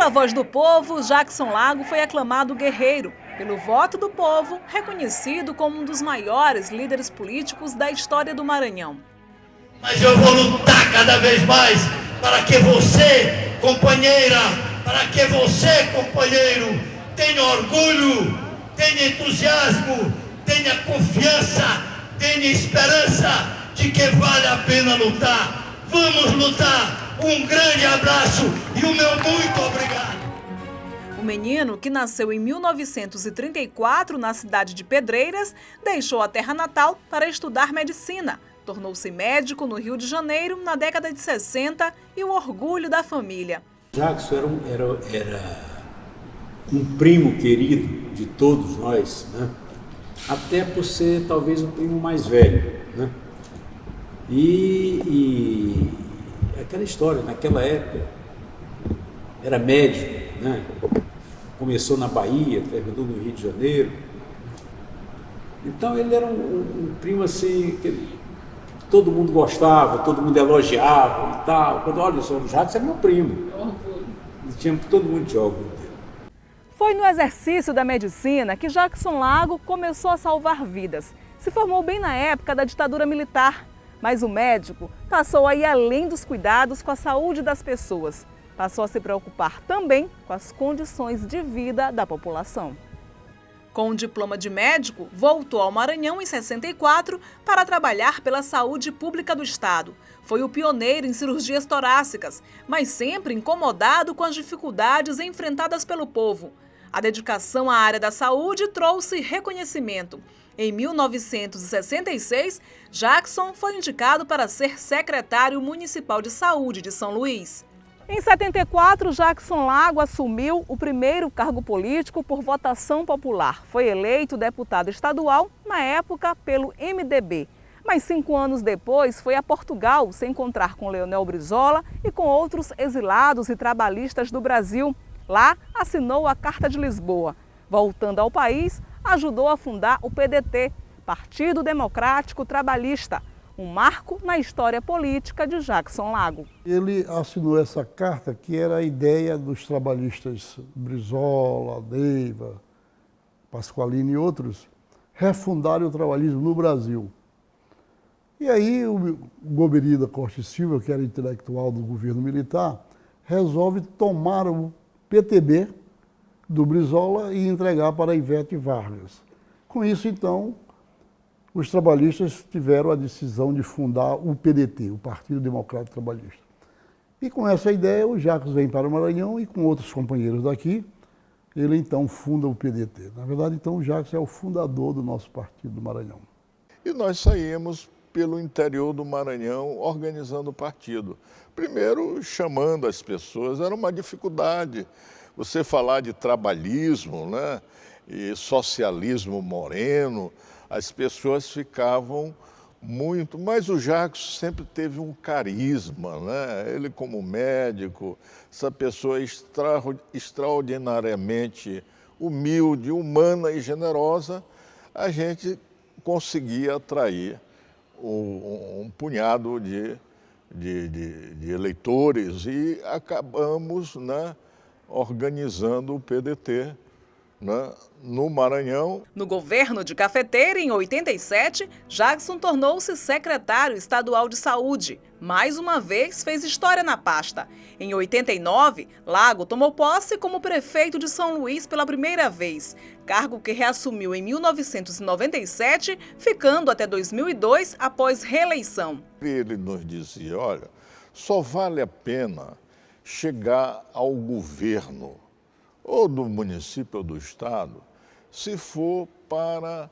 Pela voz do povo, Jackson Lago foi aclamado guerreiro. Pelo voto do povo, reconhecido como um dos maiores líderes políticos da história do Maranhão. Mas eu vou lutar cada vez mais para que você, companheira, para que você, companheiro, tenha orgulho, tenha entusiasmo, tenha confiança, tenha esperança de que vale a pena lutar. Vamos lutar! Um grande abraço e o meu muito obrigado! O menino, que nasceu em 1934 na cidade de Pedreiras, deixou a terra natal para estudar medicina. Tornou-se médico no Rio de Janeiro na década de 60 e o orgulho da família. Jackson era um primo querido de todos nós, né? Até por ser talvez o primo mais velho, né? E aquela história, naquela época, era médico, né? Começou na Bahia, terminou no Rio de Janeiro. Então ele era um primo assim, que todo mundo gostava, todo mundo elogiava e tal. Quando olha, o Jackson é meu primo. E tinha todo mundo de orgulho dele. Foi no exercício da medicina que Jackson Lago começou a salvar vidas. Se formou bem na época da ditadura militar, mas o médico passou a ir além dos cuidados com a saúde das pessoas. Passou a se preocupar também com as condições de vida da população. Com um diploma de médico, voltou ao Maranhão em 64 para trabalhar pela saúde pública do estado. Foi o pioneiro em cirurgias torácicas, mas sempre incomodado com as dificuldades enfrentadas pelo povo. A dedicação à área da saúde trouxe reconhecimento. Em 1966, Jackson foi indicado para ser secretário municipal de saúde de São Luís. Em 74, Jackson Lago assumiu o primeiro cargo político por votação popular. Foi eleito deputado estadual, na época, pelo MDB. Mas 5 anos depois, foi a Portugal se encontrar com Leonel Brizola e com outros exilados e trabalhistas do Brasil. Lá, assinou a Carta de Lisboa. Voltando ao país, ajudou a fundar o PDT, Partido Democrático Trabalhista, um marco na história política de Jackson Lago. Ele assinou essa carta que era a ideia dos trabalhistas Brizola, Neiva, Pasqualini e outros, refundarem o trabalhismo no Brasil. E aí o Gomeri da Costa e Silva, que era intelectual do governo militar, resolve tomar o PTB do Brizola e entregar para Ivete Vargas. Com isso, então, os trabalhistas tiveram a decisão de fundar o PDT, o Partido Democrático Trabalhista. E com essa ideia, o Jackson vem para o Maranhão e com outros companheiros daqui, ele então funda o PDT. Na verdade, então, o Jackson é o fundador do nosso Partido do Maranhão. E nós saímos pelo interior do Maranhão organizando o partido. Primeiro, chamando as pessoas, era uma dificuldade. Você falar de trabalhismo, né, e socialismo moreno, as pessoas ficavam muito... Mas o Jackson sempre teve um carisma, né? Ele como médico, essa pessoa extraordinariamente humilde, humana e generosa, a gente conseguia atrair um punhado de eleitores e acabamos, né, organizando o PDT, né, no Maranhão. No governo de Cafeteira, em 87, Jackson tornou-se secretário estadual de saúde. Mais uma vez, fez história na pasta. Em 89, Lago tomou posse como prefeito de São Luís pela primeira vez, cargo que reassumiu em 1997, ficando até 2002 após reeleição. Ele nos dizia, olha, só vale a pena chegar ao governo ou do município ou do estado, se for para,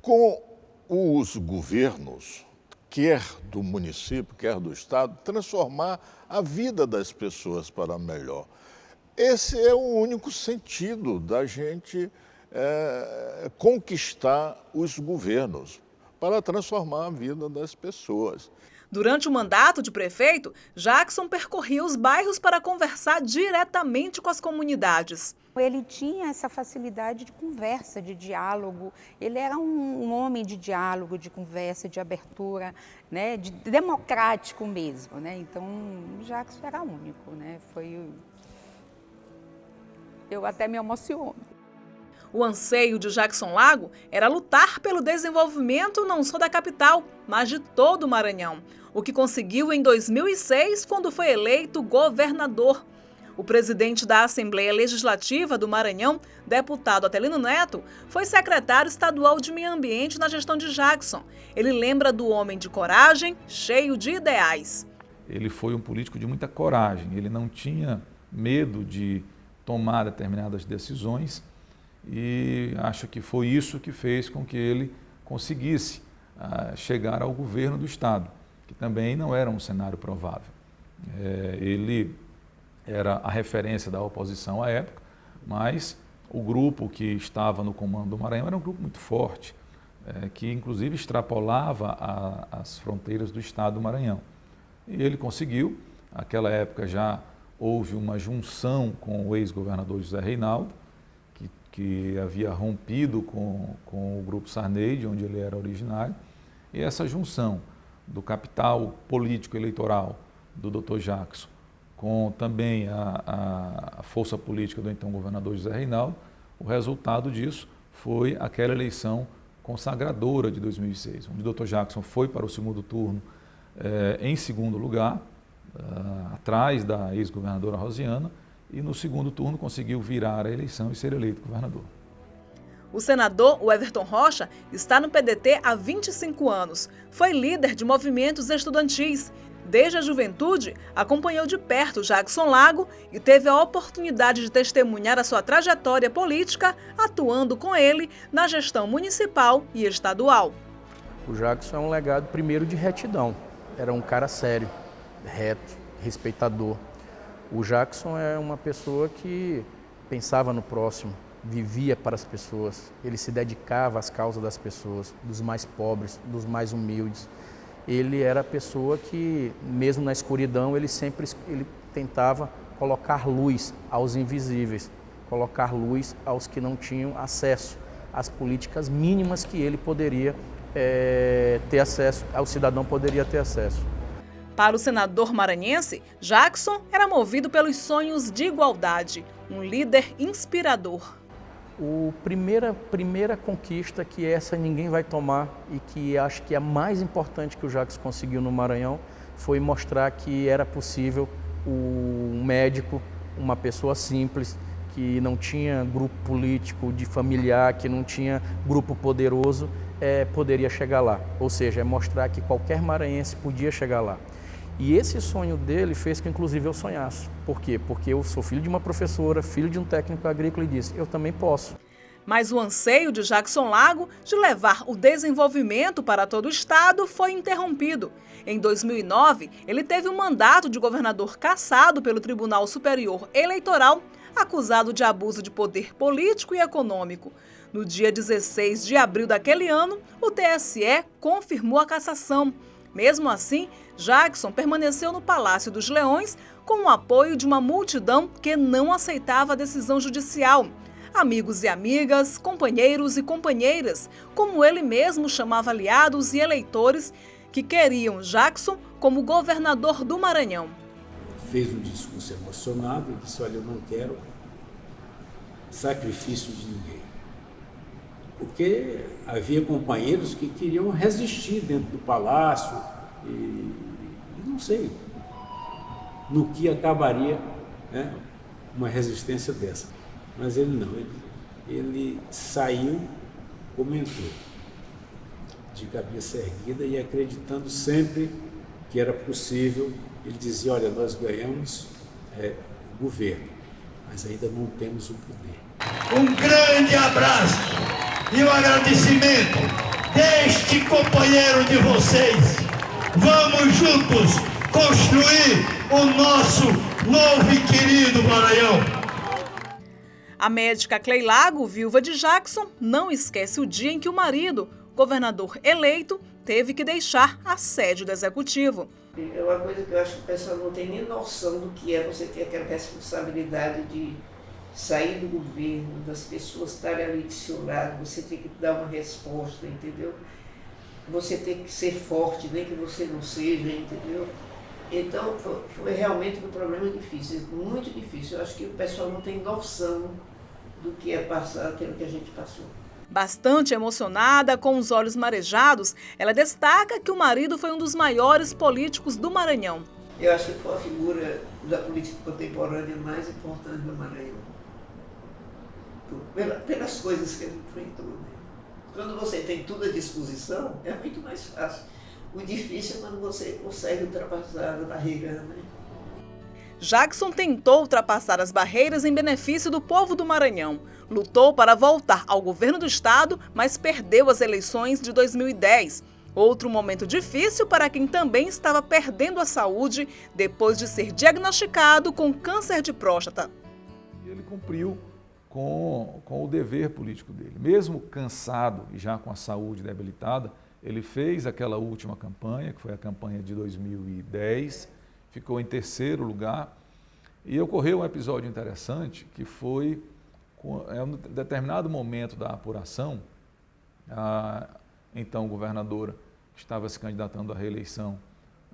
com os governos, quer do município, quer do estado, transformar a vida das pessoas para melhor. Esse é o único sentido da gente conquistar os governos, para transformar a vida das pessoas. Durante o mandato de prefeito, Jackson percorria os bairros para conversar diretamente com as comunidades. Ele tinha essa facilidade de conversa, de diálogo. Ele era um homem de diálogo, de conversa, de abertura, né, de democrático mesmo, né? Então, Jackson era único, né? Eu até me emociono. O anseio de Jackson Lago era lutar pelo desenvolvimento não só da capital, mas de todo o Maranhão, o que conseguiu em 2006, quando foi eleito governador. O presidente da Assembleia Legislativa do Maranhão, deputado Atelino Neto, foi secretário estadual de Meio Ambiente na gestão de Jackson. Ele lembra do homem de coragem, cheio de ideais. Ele foi um político de muita coragem, ele não tinha medo de tomar determinadas decisões e acho que foi isso que fez com que ele conseguisse chegar ao governo do Estado, que também não era um cenário provável. Ele era a referência da oposição à época, mas o grupo que estava no comando do Maranhão era um grupo muito forte, que inclusive extrapolava as fronteiras do estado do Maranhão. E ele conseguiu, naquela época já houve uma junção com o ex-governador José Reinaldo, que havia rompido com o grupo Sarney, de onde ele era originário, e essa junção do capital político eleitoral do Dr. Jackson com também a força política do então governador José Reinaldo, o resultado disso foi aquela eleição consagradora de 2006, onde o Dr. Jackson foi para o segundo turno em segundo lugar, atrás da ex-governadora Rosiana, e no segundo turno conseguiu virar a eleição e ser eleito governador. O senador Everton Rocha está no PDT há 25 anos. Foi líder de movimentos estudantis. Desde a juventude, acompanhou de perto Jackson Lago e teve a oportunidade de testemunhar a sua trajetória política, atuando com ele na gestão municipal e estadual. O Jackson é um legado, primeiro, de retidão. Era um cara sério, reto, respeitador. O Jackson é uma pessoa que pensava no próximo, vivia para as pessoas. Ele se dedicava às causas das pessoas, dos mais pobres, dos mais humildes. Ele era a pessoa que, mesmo na escuridão, ele tentava colocar luz aos invisíveis, colocar luz aos que não tinham acesso às políticas mínimas que ele poderia ter acesso, ao cidadão poderia ter acesso. Para o senador maranhense, Jackson era movido pelos sonhos de igualdade, um líder inspirador. Primeira conquista que essa ninguém vai tomar e que acho que é a mais importante que o Jackson conseguiu no Maranhão foi mostrar que era possível um médico, uma pessoa simples, que não tinha grupo político de familiar, que não tinha grupo poderoso, poderia chegar lá. Ou seja, é mostrar que qualquer maranhense podia chegar lá. E esse sonho dele fez que, inclusive, eu sonhasse. Por quê? Porque eu sou filho de uma professora, filho de um técnico agrícola e disse, eu também posso. Mas o anseio de Jackson Lago de levar o desenvolvimento para todo o estado foi interrompido. Em 2009, ele teve um mandato de governador cassado pelo Tribunal Superior Eleitoral, acusado de abuso de poder político e econômico. No dia 16 de abril daquele ano, o TSE confirmou a cassação. Mesmo assim, Jackson permaneceu no Palácio dos Leões com o apoio de uma multidão que não aceitava a decisão judicial. Amigos e amigas, companheiros e companheiras, como ele mesmo chamava aliados e eleitores que queriam Jackson como governador do Maranhão. Fez um discurso emocionado e disse, olha, eu não quero sacrifício de ninguém. Porque havia companheiros que queriam resistir dentro do palácio e não sei no que acabaria, né, uma resistência dessa. Mas ele não, ele saiu, comentou, de cabeça erguida e acreditando sempre que era possível. Ele dizia, olha, nós ganhamos o governo, mas ainda não temos o poder. Um grande abraço e um agradecimento deste companheiro de vocês. Vamos juntos construir o nosso novo e querido Maranhão. A médica Clei Lago, viúva de Jackson, não esquece o dia em que o marido, governador eleito, teve que deixar a sede do executivo. É uma coisa que eu acho que o pessoal não tem nem noção do que é você ter aquela responsabilidade de sair do governo, das pessoas estarem ali de seu lado, você tem que dar uma resposta, entendeu? Você tem que ser forte, nem que você não seja, entendeu? Então, foi realmente um problema difícil, muito difícil. Eu acho que o pessoal não tem noção do que é passar aquilo que a gente passou. Bastante emocionada, com os olhos marejados, ela destaca que o marido foi um dos maiores políticos do Maranhão. Eu acho que foi a figura da política contemporânea mais importante do Maranhão. Pelas coisas que ele enfrentou. Né? Quando você tem tudo à disposição, é muito mais fácil. O difícil é quando você consegue ultrapassar a barreira. Né? Jackson tentou ultrapassar as barreiras em benefício do povo do Maranhão. Lutou para voltar ao governo do estado, mas perdeu as eleições de 2010. Outro momento difícil para quem também estava perdendo a saúde depois de ser diagnosticado com câncer de próstata. Ele cumpriu com o dever político dele. Mesmo cansado e já com a saúde debilitada, ele fez aquela última campanha, que foi a campanha de 2010, ficou em 3º lugar. E ocorreu um episódio interessante, que foi, em um determinado momento da apuração, a então governadora, que estava se candidatando à reeleição,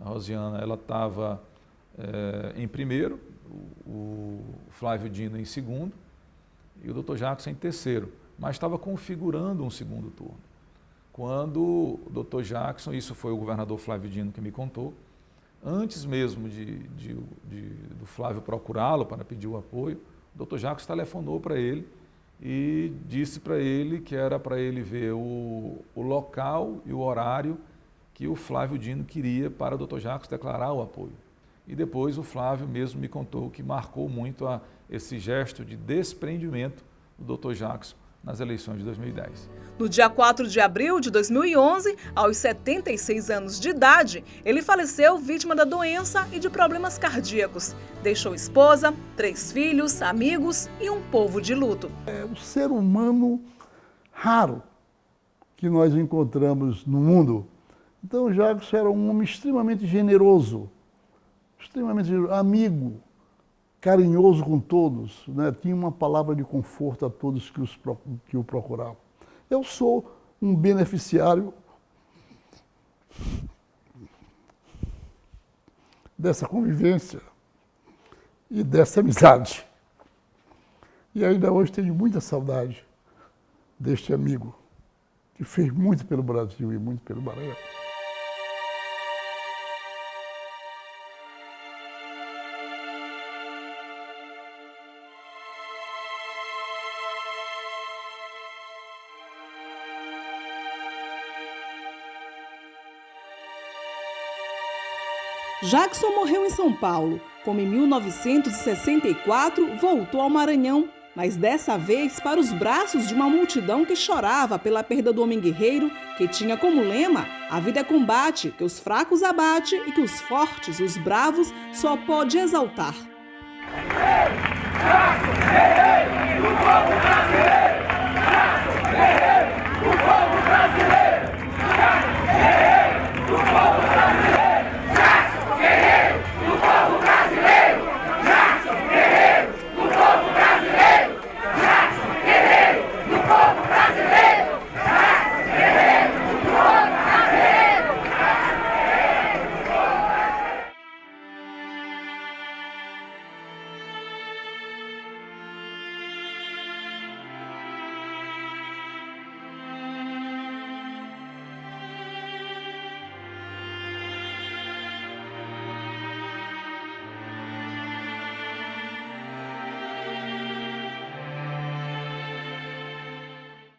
a Rosiana, ela estava em primeiro, o Flávio Dino em segundo, e o Dr. Jackson em 3º, mas estava configurando um segundo turno. Quando o Dr. Jackson, isso foi o governador Flávio Dino que me contou, antes mesmo do Flávio procurá-lo para pedir o apoio, o Dr. Jackson telefonou para ele e disse para ele que era para ele ver o local e o horário que o Flávio Dino queria para o Dr. Jackson declarar o apoio. E depois o Flávio mesmo me contou que marcou muito esse gesto de desprendimento do Dr. Jackson nas eleições de 2010. No dia 4 de abril de 2011, aos 76 anos de idade, ele faleceu vítima da doença e de problemas cardíacos. Deixou esposa, 3 filhos, amigos e um povo de luto. É um ser humano raro que nós encontramos no mundo. Então, o Jackson era um homem extremamente generoso, amigo, carinhoso com todos, né? Tinha uma palavra de conforto a todos que o procuravam. Eu sou um beneficiário dessa convivência e dessa amizade. E ainda hoje tenho muita saudade deste amigo que fez muito pelo Brasil e muito pelo Maranhão. Jackson morreu em São Paulo, como em 1964 voltou ao Maranhão, mas dessa vez para os braços de uma multidão que chorava pela perda do homem guerreiro, que tinha como lema: a vida é combate, que os fracos abate e que os fortes, os bravos, só pode exaltar.